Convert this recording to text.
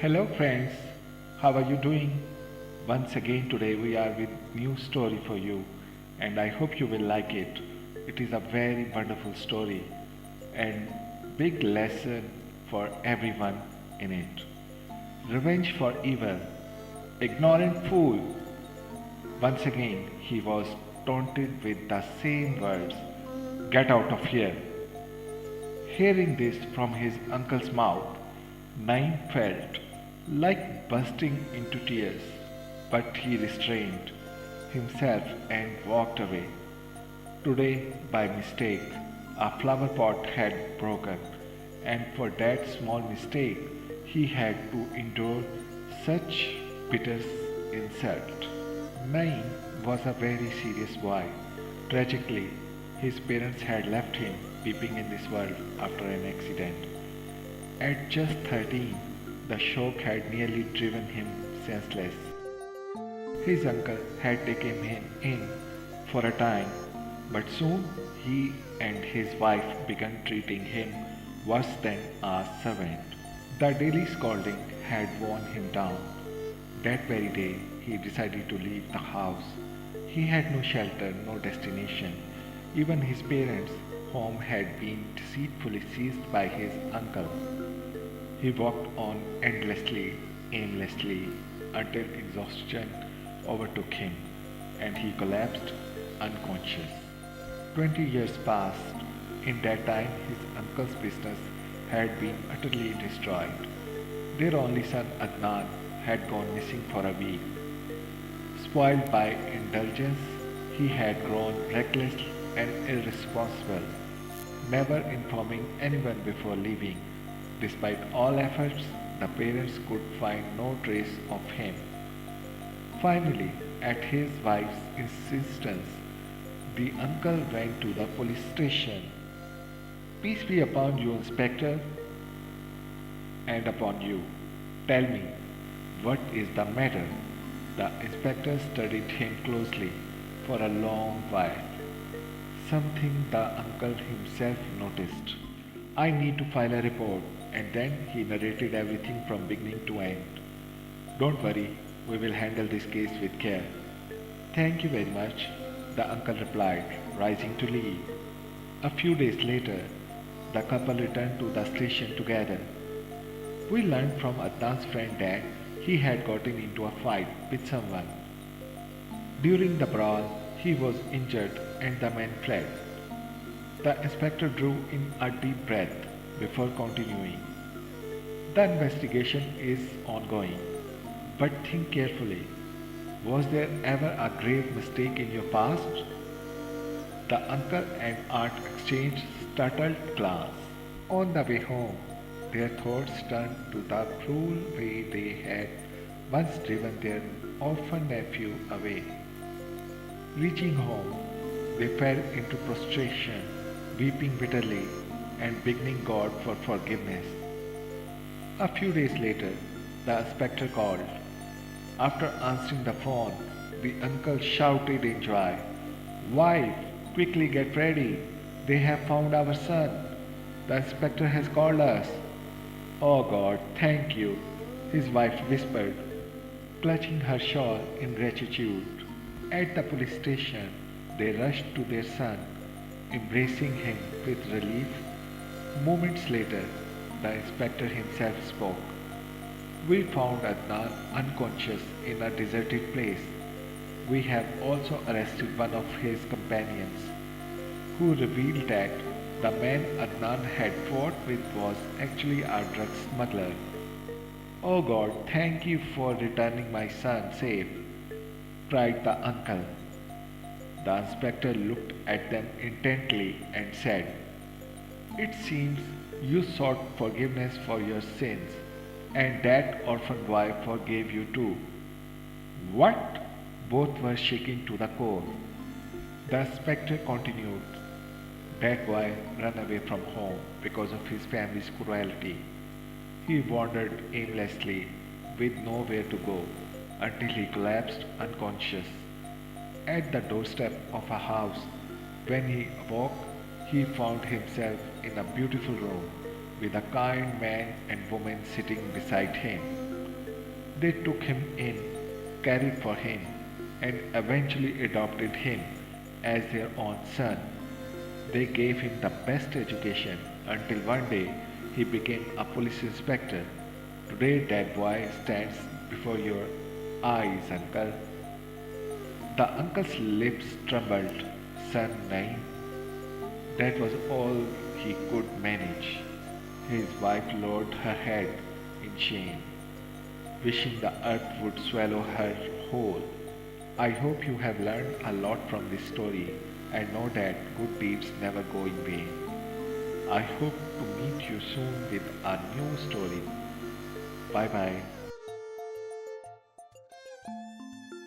Hello friends, how are you doing? Once again today we are with new story for you and I hope you will like it. It is a very wonderful story and big lesson for everyone in it. Revenge for evil. Ignorant fool. Once again he was taunted with the same words. Get out of here. Hearing this from his uncle's mouth, Naim felt like bursting into tears, but he restrained himself and walked away. Today, by mistake, a flower pot had broken, and for that small mistake, he had to endure such bitter insult. Naim was a very serious boy. Tragically, his parents had left him weeping in this world after an accident. At just 13, the shock had nearly driven him senseless. His uncle had taken him in for a time, but soon he and his wife began treating him worse than a servant. The daily scolding had worn him down. That very day, he decided to leave the house. He had no shelter, no destination. Even his parents' home had been deceitfully seized by his uncle. He walked on endlessly, aimlessly, until exhaustion overtook him and he collapsed unconscious. 20 years passed. In that time, his uncle's business had been utterly destroyed. Their only son Adnan had gone missing for a week. Spoiled by indulgence, he had grown reckless and irresponsible, never informing anyone before leaving. Despite all efforts, the parents could find no trace of him. Finally, at his wife's insistence, the uncle went to the police station. Peace be upon you, Inspector, and upon you. Tell me, what is the matter? The inspector studied him closely for a long while. Something the uncle himself noticed. I need to file a report, and then he narrated everything from beginning to end. Don't worry, we will handle this case with care. Thank you very much, the uncle replied, rising to leave. A few days later, the couple returned to the station together. We learned from Adnan's friend that he had gotten into a fight with someone. During the brawl, he was injured and the man fled. The inspector drew in a deep breath before continuing. The investigation is ongoing, but think carefully. Was there ever a grave mistake in your past? The uncle and aunt exchanged startled glances. On the way home, their thoughts turned to the cruel way they had once driven their orphan nephew away. Reaching home, they fell into prostration, weeping bitterly and begging God for forgiveness. A few days later, the inspector called. After answering the phone, the uncle shouted in joy, Wife, quickly get ready. They have found our son. The inspector has called us. Oh God, thank you, his wife whispered, clutching her shawl in gratitude. At the police station, they rushed to their son, embracing him with relief. Moments later, the inspector himself spoke. We found Adnan unconscious in a deserted place. We have also arrested one of his companions, who revealed that the man Adnan had fought with was actually a drug smuggler. Oh God, thank you for returning my son safe, cried the uncle. The inspector looked at them intently and said, It seems you sought forgiveness for your sins, and that orphan boy forgave you too. What? Both were shaking to the core. The inspector continued, That boy ran away from home because of his family's cruelty. He wandered aimlessly with nowhere to go until he collapsed unconscious at the doorstep of a house. When he awoke, he found himself in a beautiful room with a kind man and woman sitting beside him. They took him in, cared for him, and eventually adopted him as their own son. They gave him the best education until one day he became a police inspector. Today that boy stands before your eyes, uncle. The uncle's lips trembled. Son, nahi. That was all he could manage. His wife lowered her head in shame, wishing the earth would swallow her whole. I hope you have learned a lot from this story and know that good deeds never go in vain. I hope to meet you soon with a new story. Bye bye.